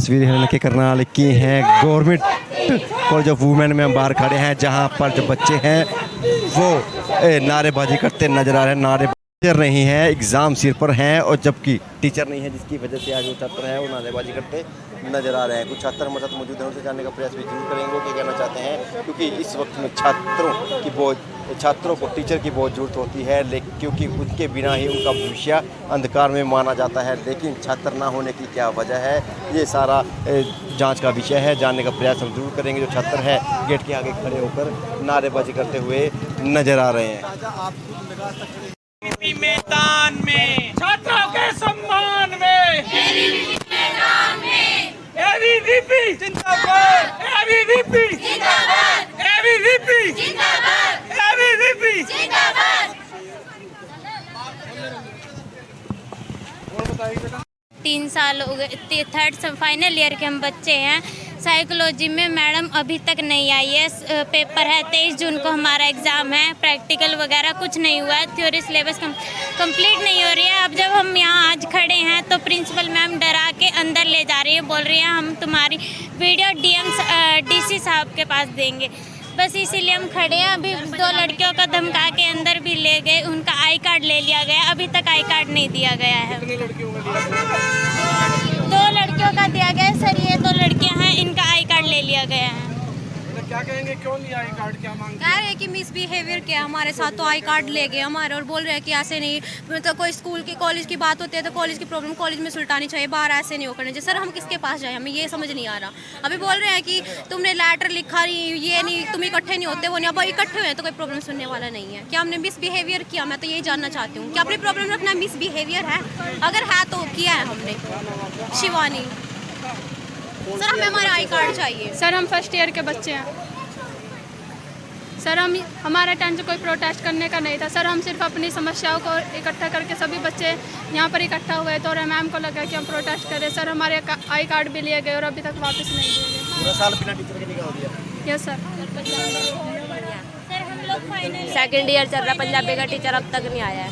तस्वीरें लड़के करनाल की हैं। गवर्नमेंट कॉलेज ऑफ वुमेन में हम बाहर खड़े हैं, जहां पर जो बच्चे हैं वो नारेबाजी करते नजर आ रहे हैं। टीचर नहीं है, एग्ज़ाम सिर पर हैं, और जबकि टीचर नहीं है, जिसकी वजह से आज वो छात्र हैं वो नारेबाजी करते नजर आ रहे हैं। कुछ छात्र हमारे साथ मौजूद हैं, उनसे जानने का प्रयास भी जरूर करेंगे वो क्या कहना चाहते हैं, क्योंकि इस वक्त में छात्रों को टीचर की बहुत ज़रूरत होती है, लेकिन क्योंकि उनके बिना ही उनका भविष्य अंधकार में माना जाता है। लेकिन छात्र ना होने की क्या वजह है, ये सारा जांच का विषय है। जानने का प्रयास हम जरूर करेंगे। जो छात्र हैं गेट के आगे खड़े होकर नारेबाजी करते हुए नजर आ रहे हैं। मैदान में छात्रों के सम्मान में मैदान में एबीवीपी जिंदाबाद, एबीवीपी जिंदाबाद, एबीवीपी जिंदाबाद, एबीवीपी जिंदाबाद। 3 साल हो गए, थर्ड फाइनल ईयर के हम बच्चे हैं। साइकोलॉजी में मैडम अभी तक नहीं आई है। पेपर है 23 जून को, हमारा एग्ज़ाम है। प्रैक्टिकल वगैरह कुछ नहीं हुआ है, थ्योरी सिलेबस कंप्लीट नहीं हो रही है। अब जब हम यहाँ आज खड़े हैं तो प्रिंसिपल मैम डरा के अंदर ले जा रही है, बोल रही है हम तुम्हारी वीडियो डीसी साहब के पास देंगे। बस इसीलिए हम खड़े हैं। अभी 2 लड़कियों का धमका के अंदर भी ले गए, उनका आई कार्ड ले लिया गया, अभी तक आई कार्ड नहीं दिया गया है। 2 लड़कियों का दिया गया है सर, ये 2 लड़कियां हैं, इनका आई कार्ड ले लिया गया है। क्या कहेंगे, क्यों नहीं आई कार्ड, क्या मांग कह रहे हैं कि मिसबिहेवियर किया हमारे साथ, तो आई कार्ड ले गए हमारे, और बोल रहे हैं कि ऐसे नहीं, मतलब कोई स्कूल की कॉलेज की बात होती है तो कॉलेज की प्रॉब्लम कॉलेज में सुलटानी चाहिए, बाहर ऐसे नहीं हो करना चाहिए। सर हम किसके पास जाए, हमें ये समझ नहीं आ रहा। अभी बोल रहे हैं कि तुमने लेटर लिखा नहीं, ये नहीं, तुम इकट्ठे नहीं होते, वो नहीं। अब इकट्ठे हुए तो कोई प्रॉब्लम सुनने वाला नहीं है। क्या हमने मिसबिहेवियर किया? मैं तो यही जानना चाहती हूँ, क्या अपनी प्रॉब्लम रखना मिसबिहेवियर है? अगर है तो किया है हमने। शिवानी सर, हमें हमारा आई कार्ड चाहिए। सर हम फर्स्ट ईयर के बच्चे हैं सर। हमारा टाइम से कोई प्रोटेस्ट करने का नहीं था सर। हम सिर्फ अपनी समस्याओं को इकट्ठा करके सभी बच्चे यहाँ पर इकट्ठा हुए थे, और मैम को लगा कि हम प्रोटेस्ट करें। सर हमारे आई कार्ड भी लिए गए और अभी तक वापस नहीं दिए गए। पूरा साल बिना टीचर के निकाल दिया। Yes sir. सर हम लोग फाइनल सेकंड ईयर चल रहा, पंजाबी का टीचर अब तक नहीं आया है।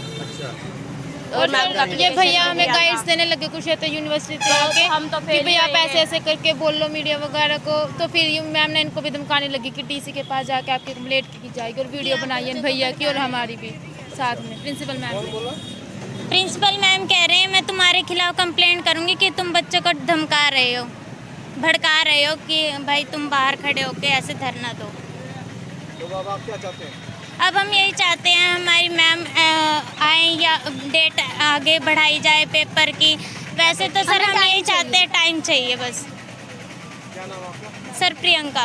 और ये भैया हमें गाइड्स देने लगे कुछ है तो यूनिवर्सिटी के, हम तो कि भैया आप ऐसे ऐसे करके बोल लो मीडिया वगैरह को। तो फिर मैम ने इनको भी धमकाने लगी कि टीसी के पास जाके आपकी कंप्लेंट की जाएगी, और वीडियो बनाइए भैया की और हमारी भी साथ में प्रिंसिपल मैम कह रहे हैं मैं तुम्हारे खिलाफ कंप्लेंट करूंगी कि तुम बच्चों को धमका रहे हो, भड़का रहे हो कि भाई तुम बाहर खड़े होके ऐसे धरना दो। तो अब आप क्या चाहते हैं? अब हम यही चाहते हैं हमारी मैम आए या डेट आगे बढ़ाई जाए पेपर की। वैसे तो सर हम यही चाहते हैं, टाइम चाहिए बस। क्या नाम आपका? सर प्रियंका।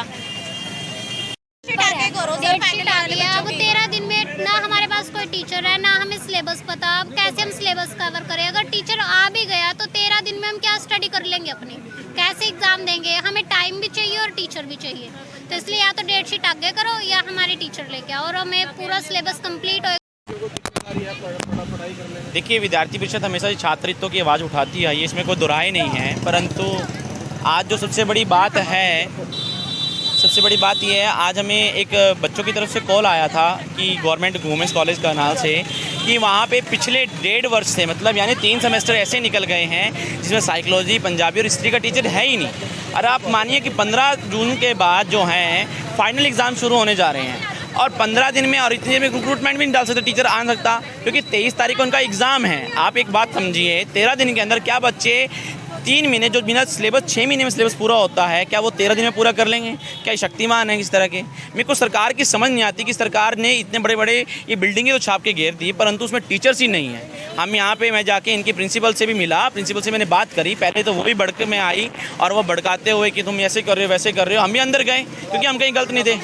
अब 13 दिन में ना हमारे पास कोई टीचर है, ना हमें सिलेबस पता। अब कैसे हम सिलेबस कवर करें? अगर टीचर आ भी गया तो 13 दिन में हम क्या स्टडी कर लेंगे अपनी? कैसे एग्जाम देंगे? हमें टाइम भी चाहिए और टीचर भी चाहिए। तो इसलिए या तो डेट शीट आगे करो या हमारे टीचर लेके आओ, और हमें पूरा सिलेबस कंप्लीट हो। देखिए, विद्यार्थी परिषद हमेशा छात्रों की आवाज़ उठाती है, ये इसमें कोई दुराय नहीं है। परंतु आज जो सबसे बड़ी बात ये है, आज हमें एक बच्चों की तरफ से कॉल आया था कि गवर्नमेंट वुमेंस कॉलेज करनाल से, कि वहाँ पे पिछले 1.5 वर्ष से, मतलब यानी 3 सेमेस्टर ऐसे निकल गए हैं जिसमें साइकोलॉजी, पंजाबी और हिस्ट्री का टीचर है ही नहीं। और आप मानिए कि 15 जून के बाद जो हैं फाइनल एग्ज़ाम शुरू होने जा रहे हैं, और 15 दिन में और इतनी देर में रिक्रूटमेंट भी नहीं डाल सकते, टीचर आ सकता, क्योंकि 23 तारीख को उनका एग्ज़ाम है। आप एक बात समझिए, 13 दिन के अंदर क्या बच्चे 3 महीने जो बिना सिलेबस 6 महीने में सिलेबस पूरा होता है, क्या वो 13 दिन में पूरा कर लेंगे? क्या ये शक्तिमान है किस तरह के? मेरे को सरकार की समझ नहीं आती कि सरकार ने इतने बड़े बड़े ये बिल्डिंगें तो छाप के घेर दी, परंतु उसमें टीचर्स ही नहीं है। हम यहाँ पे, मैं जाके इनके प्रिंसिपल से भी मिला, प्रिंसिपल से मैंने बात करी। पहले तो वो भी भड़क में आई, और वो भड़काते हुए कि तुम ऐसे कर रहे हो, वैसे कर रहे हो। हम भी अंदर गए क्योंकि हम कहीं गलत नहीं थे।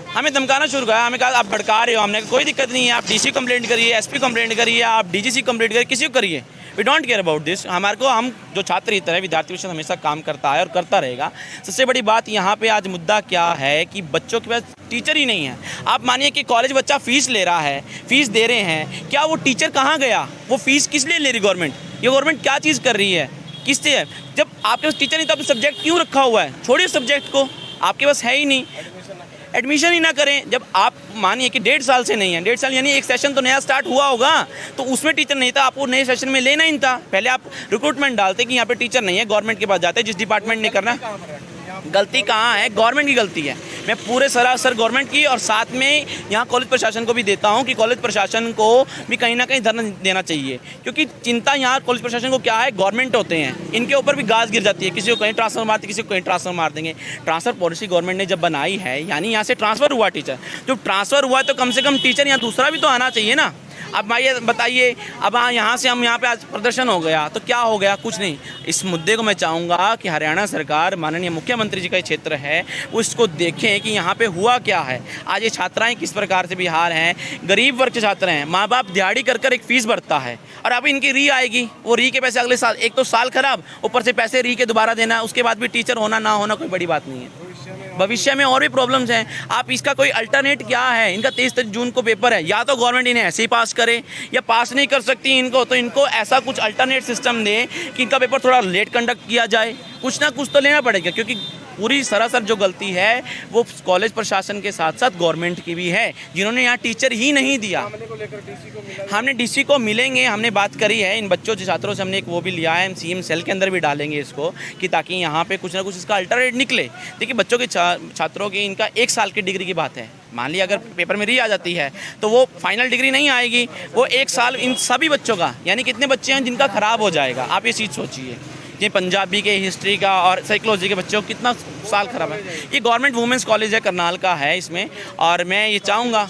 हमें धमकाना शुरू किया, हमें कहा आप भड़का रहे हो। हमने कोई दिक्कत नहीं है, आप डीसी कंप्लेंट करिए, एसपी कंप्लेंट करिए, आप डीजीसी कंप्लेंट करिए, किसी को करिए, we don't care about this. हमारे को, हम जो छात्र हित है, विद्यार्थी परिषद हमेशा काम करता है और करता रहेगा। सबसे बड़ी बात यहाँ पे आज मुद्दा क्या है कि बच्चों के पास टीचर ही नहीं है। आप मानिए कि कॉलेज बच्चा फीस ले रहा है, फीस दे रहे हैं, क्या वो टीचर कहाँ गया? वो फीस किस लिए ले रही गवर्नमेंट? ये गवर्नमेंट क्या चीज़ कर रही है, किससे है? जब आपके पास टीचर नहीं तो आपने सब्जेक्ट क्यों रखा हुआ है? छोड़िए सब्जेक्ट को, आपके पास है ही नहीं, एडमिशन ही ना करें। जब आप मानिए कि 1.5 साल से नहीं है, 1.5 साल यानी एक सेशन तो नया स्टार्ट हुआ होगा, तो उसमें टीचर नहीं था, आपको नए सेशन में लेना ही था। पहले आप रिक्रूटमेंट डालते कि यहाँ पे टीचर नहीं है, गवर्नमेंट के पास जाते, जिस डिपार्टमेंट ने करना। गलती कहाँ है? गवर्नमेंट की गलती है। मैं पूरे सरासर गवर्नमेंट की और साथ में यहाँ कॉलेज प्रशासन को भी देता हूँ कि कॉलेज प्रशासन को भी कहीं ना कहीं ध्यान देना चाहिए, क्योंकि चिंता यहाँ कॉलेज प्रशासन को क्या है, गवर्नमेंट होते हैं, इनके ऊपर भी घास गिर जाती है, किसी को कहीं ट्रांसफर मारते, किसी को कहीं ट्रांसफर मार देंगे। ट्रांसफर पॉलिसी गवर्नमेंट ने जब बनाई है, यानी यहाँ से ट्रांसफर हुआ टीचर, जब ट्रांसफर हुआ तो कम से कम टीचर यहाँ दूसरा भी तो आना चाहिए ना। अब भाई बताइए, अब यहाँ से हम यहाँ पे आज प्रदर्शन हो गया तो क्या हो गया? कुछ नहीं। इस मुद्दे को मैं चाहूँगा कि हरियाणा सरकार, माननीय मुख्यमंत्री जी का क्षेत्र है, वो इसको देखें कि यहाँ पे हुआ क्या है। आज ये छात्राएं किस प्रकार से बिहार हैं, गरीब वर्ग के छात्र हैं, माँ बाप दिहाड़ी कर कर एक फ़ीस भरता है, और अब इनकी री आएगी, वो री के पैसे अगले साल, एक तो साल खराब, ऊपर से पैसे री के दोबारा देना, उसके बाद भी टीचर होना ना होना कोई बड़ी बात नहीं है। भविष्य में और भी प्रॉब्लम्स हैं। आप इसका कोई अल्टरनेट क्या है? इनका 23 जून को पेपर है, या तो गवर्नमेंट इन्हें ऐसे ही पास करे, या पास नहीं कर सकती इनको तो इनको ऐसा कुछ अल्टरनेट सिस्टम दे कि इनका पेपर थोड़ा लेट कंडक्ट किया जाए। कुछ ना कुछ तो लेना पड़ेगा, क्योंकि पूरी सरासर जो गलती है वो कॉलेज प्रशासन के साथ साथ गवर्नमेंट की भी है, जिन्होंने यहाँ टीचर ही नहीं दिया। हमने डीसी को मिलेंगे, हमने बात करी है इन बच्चों से, छात्रों से हमने एक वो भी लिया है, हम सीएम सेल के अंदर भी डालेंगे इसको, कि ताकि यहाँ पे कुछ ना कुछ इसका अल्टरनेट निकले। देखिए बच्चों के छात्रों की इनका 1 साल की डिग्री की बात है, मान लिया अगर पेपर में री आ जाती है तो वो फाइनल डिग्री नहीं आएगी, वो 1 साल इन सभी बच्चों का, यानी कितने बच्चे हैं जिनका ख़राब हो जाएगा। आप ये चीज़ सोचिए, ये पंजाबी के, हिस्ट्री का और साइकोलॉजी के बच्चों को कितना साल खराब है। ये गवर्नमेंट वुमेंस कॉलेज है, करनाल का है इसमें, और मैं ये चाहूँगा,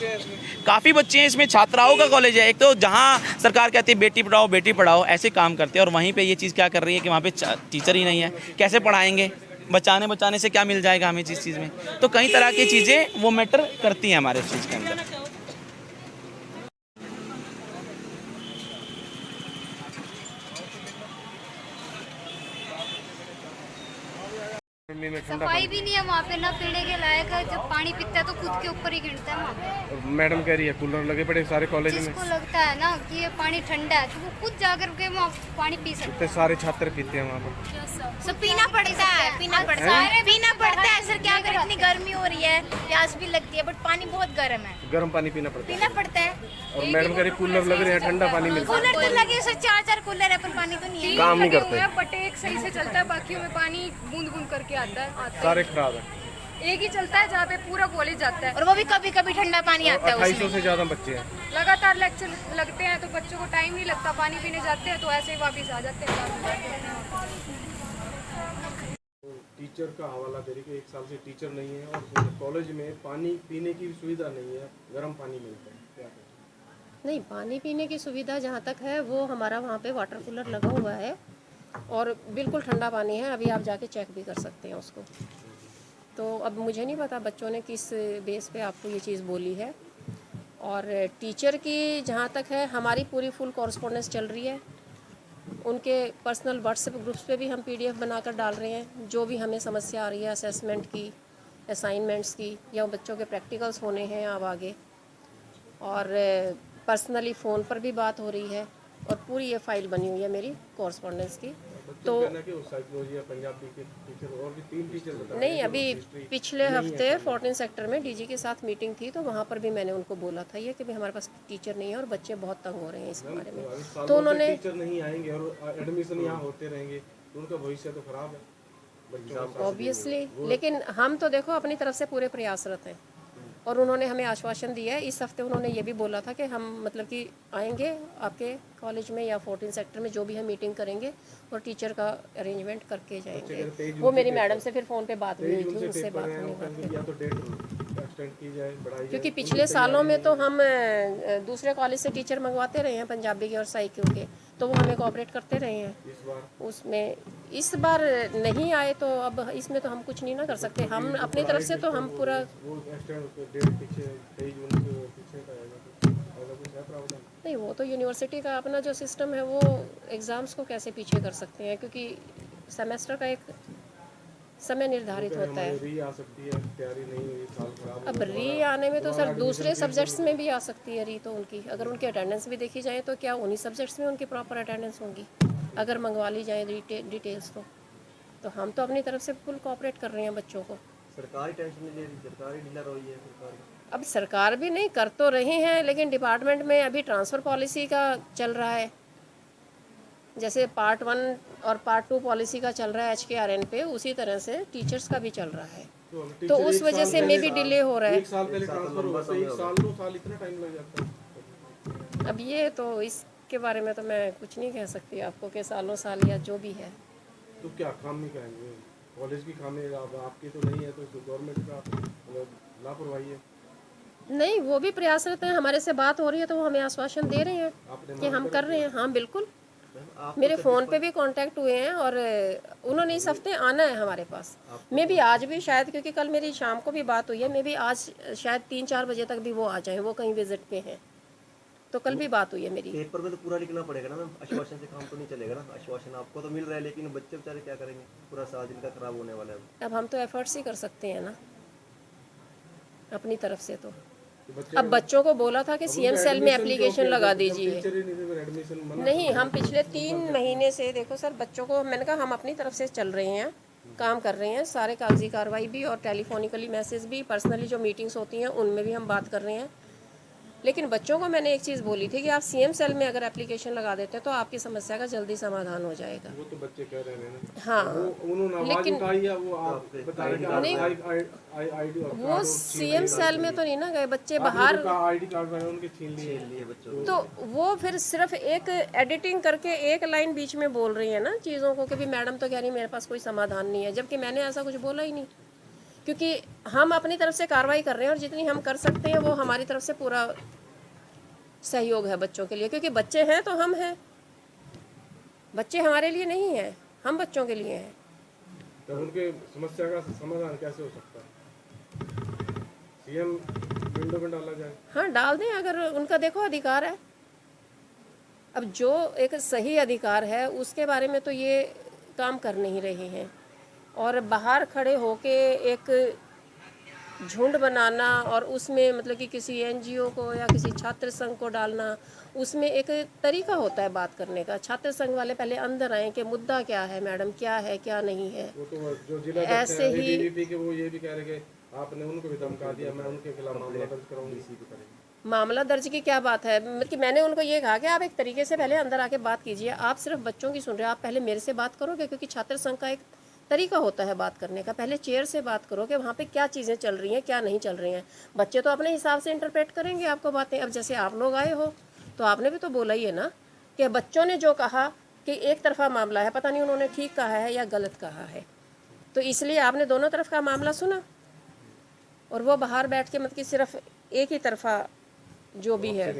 काफ़ी बच्चे हैं इसमें, छात्राओं का कॉलेज है। एक तो जहाँ सरकार कहती है बेटी पढ़ाओ ऐसे काम करते हैं, और वहीं पे ये चीज़ क्या कर रही है कि वहाँ पे टीचर ही नहीं है, कैसे पढ़ाएंगे? बचाने से क्या मिल जाएगा हमें इस चीज़ में? तो कई तरह की चीज़ें वो मैटर करती हैं हमारे इस चीज़ के अंदर। सफाई भी नहीं है वहाँ पे, ना पीने के लायक है, जब पानी पीता है तो खुद के ऊपर ही गिरता है वहाँ पे। मैडम कह रही है कूलर लगे पड़े सारे कॉलेज में, जिसको लगता है ना कि ये पानी ठंडा है तो वो खुद जाकर के वहाँ पानी पी सकते इतने सारे छात्र पीते हैं वहाँ पर। सब पीना पड़ता है, पीना पड़ता है सर, क्या करें, इतनी गर्मी हो रही है, प्यास भी लगती है, बट पानी बहुत गर्म है, गर्म पानी पीना पड़ता है। और मैडम कह रही कूलर लग रहे हैं, ठंडा पानी मिलता है। कूलर तो लगे सर, 4 कूलर है, पर पानी तो नहीं है, काम नहीं करते, बट एक सही से चलता है, बाकी में पानी बूंद बूंद करके आता है। सारे खराब है। एक ही चलता है जहाँ पे पूरा कॉलेज जाता है, और वो भी कभी कभी ठंडा पानी आता है। 2800 से ज़्यादा बच्चे हैं, लगातार लेक्चर लगते हैं तो बच्चों को टाइम नहीं लगता, पानी पीने जाते हैं तो ऐसे ही वापस आ जाते हैं। टीचर का हवाला दे रही कि 1 साल से टीचर नहीं है, और कॉलेज में पानी पीने की सुविधा नहीं है, गर्म पानी मिलता है, क्या करें? नहीं, पानी पीने की सुविधा जहाँ तक है वो हमारा वहाँ पे वाटर कूलर लगा हुआ है, और बिल्कुल ठंडा पानी है, अभी आप जाके चेक भी कर सकते हैं उसको। तो अब मुझे नहीं पता बच्चों ने किस बेस पे आपको ये चीज़ बोली है। और टीचर की जहाँ तक है, हमारी पूरी फुल कॉरस्पॉन्डेंस चल रही है, उनके पर्सनल व्हाट्सएप ग्रुप्स पे भी हम PDF बनाकर डाल रहे हैं, जो भी हमें समस्या आ रही है असेसमेंट की, असाइनमेंट्स की, या बच्चों के प्रैक्टिकल्स होने हैं अब आगे, और पर्सनली फ़ोन पर भी बात हो रही है, और पूरी ये फाइल बनी हुई है मेरी कॉरस्पॉन्डेंस की। तो साइकोलॉजी या पंजाबी के टीचर और भी 3 टीचर बता नहीं, अभी पिछले हफ्ते 14 सेक्टर में DG के साथ मीटिंग थी, तो वहाँ पर भी मैंने उनको बोला था ये कि भाई हमारे पास टीचर नहीं है और बच्चे बहुत तंग हो रहे हैं इस बारे में। तो उन्होंने, टीचर नहीं आएंगे और एडमिशन यहाँ होते रहेंगे तो उनका भविष्य तो खराब है ऑब्वियसली। लेकिन हम तो देखो अपनी तरफ से पूरे प्रयासरत हैं, और उन्होंने हमें आश्वासन दिया है। इस हफ्ते उन्होंने ये भी बोला था कि हम मतलब कि आएंगे आपके कॉलेज में या 14 सेक्टर में, जो भी हम मीटिंग करेंगे और टीचर का अरेंजमेंट करके जाएंगे। वो मेरी मैडम से फिर फ़ोन पे बात भी हुई थी, उससे बात होने वाली, क्योंकि पिछले सालों में तो हम दूसरे कॉलेज से टीचर मंगवाते रहे हैं पंजाबी के और साइकिल के, तो वो हमें कोऑपरेट करते रहे हैं। उसमें इस बार नहीं आए तो अब इसमें तो हम कुछ नहीं ना कर सकते। हम अपनी तरफ से तो हम पूरा, नहीं वो तो यूनिवर्सिटी का अपना जो सिस्टम है, वो एग्ज़ाम्स को कैसे पीछे कर सकते हैं, क्योंकि सेमेस्टर का एक समय निर्धारित होता है। अब री आने में तो सर दूसरे सब्जेक्ट्स में भी आ सकती है री, तो उनकी अगर उनकी अटेंडेंस भी देखी जाए तो क्या उन्हीं सब्जेक्ट्स में उनकी प्रॉपर अटेंडेंस होगी अगर मंगवा ली जाए डिटेल्स। तो हम तो अपनी तरफ से फुल कोऑपरेट कर रहे हैं बच्चों को। सरकारी टेंशन नहीं ले रही, सरकारी ढीला रही है सरकार। अब सरकार भी नहीं कर तो रही हैं, लेकिन डिपार्टमेंट में अभी ट्रांसफ़र पॉलिसी का चल रहा है। जैसे पार्ट 1 और पार्ट 2 पॉलिसी का चल रहा है HKRN पे, उसी तरह से टीचर्स का भी चल रहा है। तो उस वजह से मे भी डिले हो रहा है। एक साल पहले ट्रांसफर हुआ तो 1 साल 2 साल इतना टाइम लग जाता है। अब ये तो इसके बारे में तो मैं कुछ नहीं कह सकती आपको कि सालों साल या जो भी है। तो क्या खामी कहेंगे? कॉलेज की खामी अब आपकी तो नहीं है, तो गवर्नमेंट का लापरवाही है? नहीं, वो भी प्रयासरत हैं। हमारे से बात हो रही है तो वो हमें आश्वासन दे रहे हैं कि हम कर रहे हैं। हाँ बिल्कुल, मेरे फ़ोन पे भी कांटेक्ट हुए हैं और उन्होंने इस हफ्ते आना है हमारे पास। मैं भी आज भी शायद, क्योंकि कल मेरी शाम को भी बात हुई है, मैं भी आज शायद 3-4 बजे तक भी वो आ जाएं, वो कहीं विजिट पे हैं। तो कल भी बात हुई है मेरी। पेपर में तो पूरा लिखना पड़ेगा ना मैम, आश्वासन से काम तो नहीं चलेगा ना। आश्वासन आपको तो मिल रहा है, लेकिन बच्चे बेचारे क्या करेंगे? पूरा साल इनका खराब होने वाला है। अब हम तो एफर्ट्स ही कर सकते हैं ना अपनी तरफ से। तो अब बच्चों को बोला था कि CM सेल में एप्लीकेशन लगा दीजिए। नहीं, हम पिछले 3 महीने से, देखो सर, बच्चों को मैंने कहा हम अपनी तरफ से चल रहे हैं, काम कर रहे हैं, सारे कागजी कार्रवाई भी और टेलीफोनिकली मैसेज भी, पर्सनली जो मीटिंग्स होती हैं उनमें भी हम बात कर रहे हैं। लेकिन बच्चों को मैंने एक चीज़ बोली थी कि आप CM सेल में अगर एप्लीकेशन लगा देते हैं तो आपकी समस्या का जल्दी समाधान हो जाएगा। वो तो बच्चे कह रहे हैं। हाँ, लेकिन वो आप बता रहे हैं वो CM सेल में तो नहीं ना गए बच्चे, बाहर ID कार्ड उनके छीन लिए बच्चों। तो वो फिर सिर्फ एक एडिटिंग करके एक लाइन बीच में बोल रही है ना चीज़ों को कि भी मैडम तो कह रही मेरे पास कोई समाधान नहीं है, जबकि मैंने ऐसा कुछ बोला ही नहीं। क्योंकि हम अपनी तरफ से कार्रवाई कर रहे हैं और जितनी हम कर सकते हैं वो हमारी तरफ से पूरा सहयोग है बच्चों के लिए, क्योंकि बच्चे हैं तो हम हैं, बच्चे हमारे लिए नहीं हैं, हम बच्चों के लिए हैं। तो उनके समस्या का समाधान कैसे हो सकता है? CM विंडो में डाला जाए? हाँ, डाल दें, अगर उनका देखो अधिकार है। अब जो एक सही अधिकार है उसके बारे में तो ये काम कर नहीं रहे हैं, और बाहर खड़े होके एक झुंड बनाना और उसमें मतलब कि किसी NGO को या किसी छात्र संघ को डालना, उसमें एक तरीका होता है बात करने का। छात्र संघ वाले पहले अंदर आए कि मुद्दा क्या है मैडम, क्या है क्या नहीं है। वो तो जो जिला ऐसे ही ABVP के वो ये भी कह रहे कि आपने उनको भी धमका दिया, मैं उनके खिलाफ मामला दर्ज कराऊंगी। इसी को करेंगे। मामला दर्ज की क्या बात है? मतलब कि मैंने उनको ये कहा कि आप एक तरीके से पहले अंदर आके बात कीजिए। आप सिर्फ बच्चों की सुन रहे हैं, आप पहले मेरे से बात करोगे, क्योंकि छात्र संघ का एक तरीका होता है बात करने का। पहले चेयर से बात करो कि वहाँ पे क्या चीज़ें चल रही हैं, क्या नहीं चल रही हैं। बच्चे तो अपने हिसाब से इंटरप्रेट करेंगे आपको बातें। अब जैसे आप लोग आए हो तो आपने भी तो बोला ही है ना कि बच्चों ने जो कहा कि एक तरफा मामला है, पता नहीं उन्होंने ठीक कहा है या गलत कहा है, तो इसलिए आपने दोनों तरफ का मामला सुना और वो बाहर बैठ के मतलब कि सिर्फ एक ही तरफा जो भी है।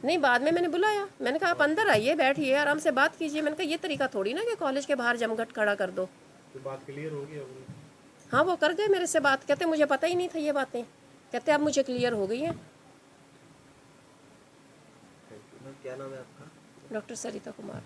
नहीं, बाद में मैंने बुलाया, मैंने कहा आप अंदर आइए, बैठिए, आराम से बात कीजिए। मैंने कहा ये तरीका थोड़ी ना कि कॉलेज के बाहर जमघट खड़ा कर दो। तो बात क्लियर होगी अब? हाँ, वो कर गए मेरे से बात, कहते मुझे पता ही नहीं था ये बातें, कहते अब मुझे क्लियर हो गई है। क्या नाम है आपका? डॉक्टर सरिता कुमार।